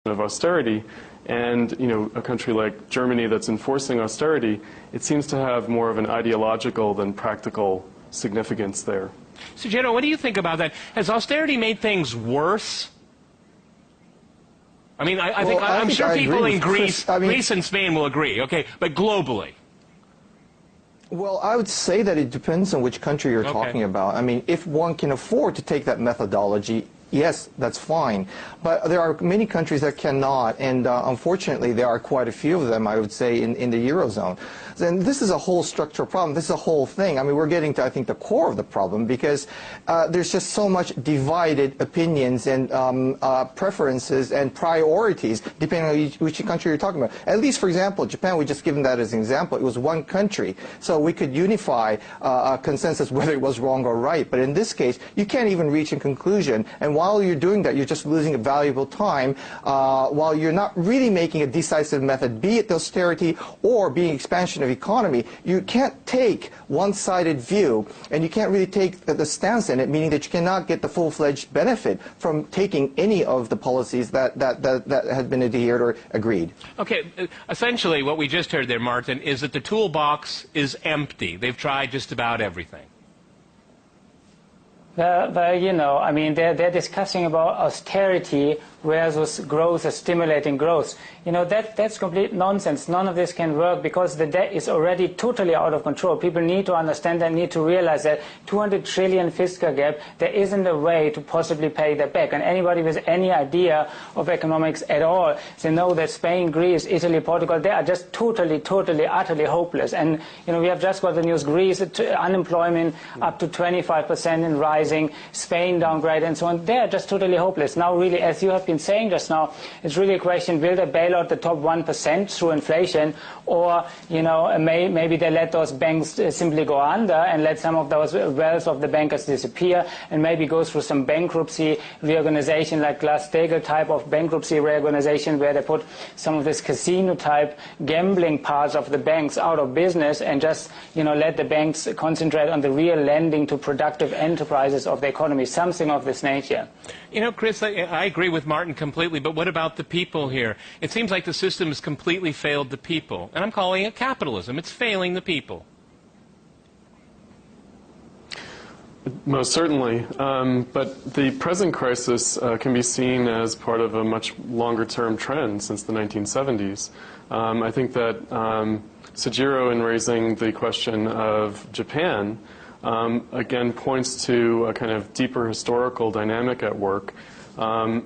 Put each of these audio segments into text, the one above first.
of austerity, and a country like Germany that's enforcing austerity, it seems to have more of an ideological than practical significance there. So, Geno, what do you think about that? Has austerity made things worse? I mean, I'm sure people in Greece and Spain will agree, okay, but globally. Well, I would say that it depends on which country you're talking about. I mean, if one can afford to take that methodology, yes, that's fine. But there are many countries that cannot, and unfortunately there are quite a few of them, I would say, in the Eurozone. And this is a whole structural problem. This is a whole thing. I mean, we're getting to, I think, the core of the problem, because there's just so much divided opinions and preferences and priorities depending on which country you're talking about. At least, for example, Japan, we just given that as an example. It was one country, so we could unify a consensus whether it was wrong or right. But in this case, you can't even reach a conclusion. And while you're doing that, you're just losing a valuable time while you're not really making a decisive method, be it the austerity or being expansion of economy. You can't take one-sided view, and you can't really take the stance in it, meaning that you cannot get the full-fledged benefit from taking any of the policies that had been adhered or agreed. Okay, essentially what we just heard there, Martin, is that the toolbox is empty. They've tried just about everything. Well, I mean, they're discussing about austerity versus growth or stimulating growth. That's complete nonsense. None of this can work because the debt is already totally out of control. People need to understand and need to realize that 200 trillion fiscal gap, there isn't a way to possibly pay that back. And anybody with any idea of economics at all, they know that Spain, Greece, Italy, Portugal, they are just totally, utterly hopeless. And, we have just got the news, Greece, unemployment up to 25% and rising, Spain downgrade and so on. They are just totally hopeless. Now, really, as you have been saying just now, it's really a question, will they bail out the top 1% through inflation, or maybe they let those banks simply go under and let some of those wealth of the bankers disappear, and maybe go through some bankruptcy reorganization, like Glass-Steagall type of bankruptcy reorganization, where they put some of this casino type gambling parts of the banks out of business and just let the banks concentrate on the real lending to productive enterprises of the economy, something of this nature. Chris, I agree with Martin completely, but what about the people here? It seems like the system has completely failed the people, and I'm calling it capitalism. It's failing the people. Most certainly, but the present crisis can be seen as part of a much longer-term trend since the 1970s. I think that Sujiro, in raising the question of Japan, again points to a kind of deeper historical dynamic at work. The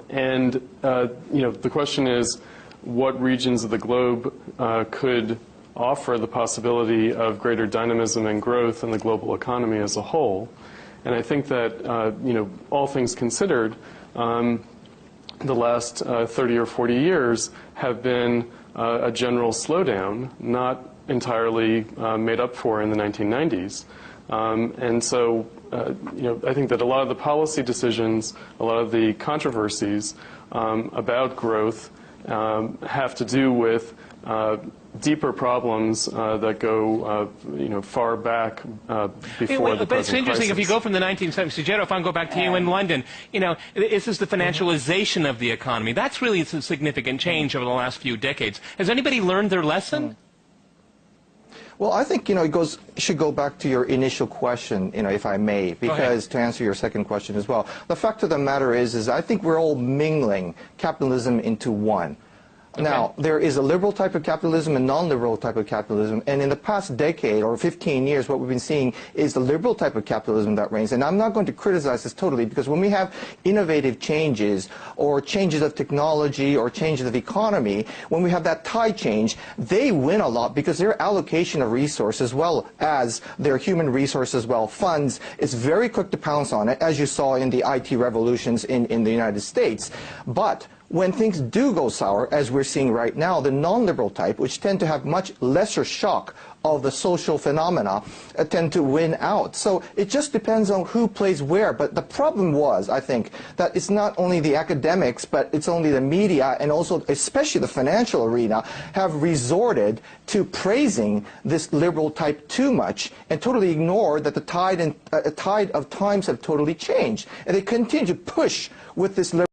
question is, what regions of the globe could offer the possibility of greater dynamism and growth in the global economy as a whole? And I think that, all things considered, the last 30 or 40 years have been a general slowdown, not entirely made up for in the 1990s. And so, I think that a lot of the policy decisions, a lot of the controversies about growth have to do with deeper problems that go, far back before the present But it's interesting, crisis. if you go from the 1970s, Geno, if I can go back to you in London, this is the financialization of the economy. That's really a significant change over the last few decades. Has anybody learned their lesson? Well, I think, it should go back to your initial question, if I may, because to answer your second question as well. The fact of the matter is I think we're all mingling capitalism into one. Now, there is a liberal type of capitalism and non-liberal type of capitalism, and in the past decade or 15 years, what we've been seeing is the liberal type of capitalism that reigns. And I'm not going to criticize this totally, because when we have innovative changes or changes of technology or changes of economy, when we have that tide change, they win a lot because their allocation of resources, as well as their human resources, funds, is very quick to pounce on it, as you saw in the IT revolutions in the United States. But when things do go sour, as we're seeing right now, the non-liberal type, which tend to have much lesser shock of the social phenomena, tend to win out. So it just depends on who plays where. But the problem was, I think, that it's not only the academics, but it's only the media, and also especially the financial arena, have resorted to praising this liberal type too much and totally ignore that the tide of times have totally changed. And they continue to push with this liberal